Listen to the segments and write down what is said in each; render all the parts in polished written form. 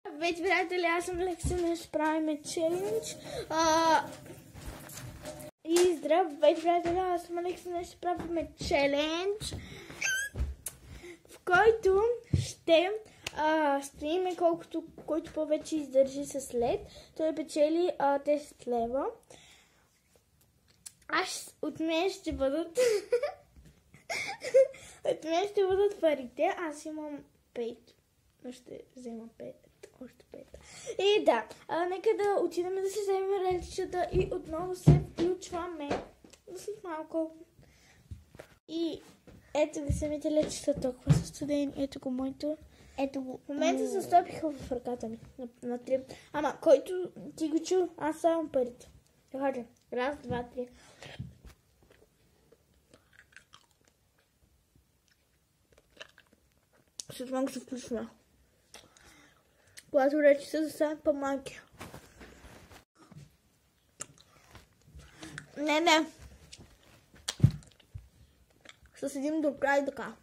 Здравейте, приятели, аз съм Лексина, ще правим челендж. И здравейте, приятели, аз съм Лексина, ще правим челендж, в който ще стриме който повече издържи с лед. Той печели 10 лева. От мен ще бъдат парите. Аз имам 5. Но ще взема 5. Още 5. И да, нека да отидем да си вземем ледчета и отново се включваме след малко. И ето ги самите ледчета, толкова са студени. Ето го моето. Ето го. В момента се стопиха в ръката ми. На 3. Ама, който ти го чу, аз ставам парите. Хайде. Раз, два, три. След малко се включваме. Когато речи се заставят по-малки. Не. Ще седим до край така.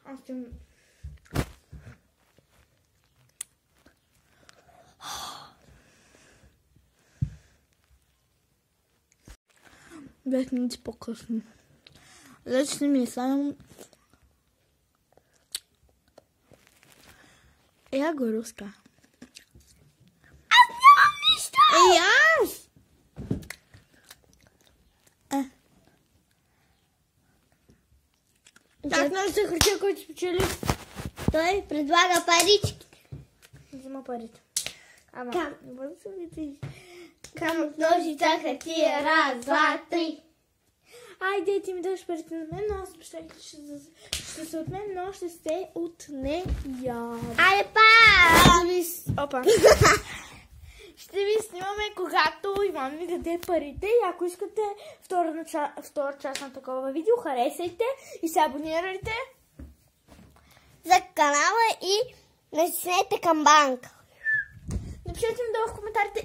Аз ще... Бях минути по-късно. Вече ми е само... Я го руска. Аз нямам нищо! Аз! Как не се хръча, който спечели? Той предлага парички. Взема парите. Ама, не бъде да се видиш. Камък, ножица, хартия, раз, два, три. Айде, ти ми даш парите на мен, но аз обещах, че ще се от мен, но ще се от нея. Айде, па! Опа. Ще ви снимаме, когато Иван ми даде парите. И ако искате втора част на такова видео, харесайте и се абонирайте За канала и натиснете камбанка. Напишете ми долу в коментарите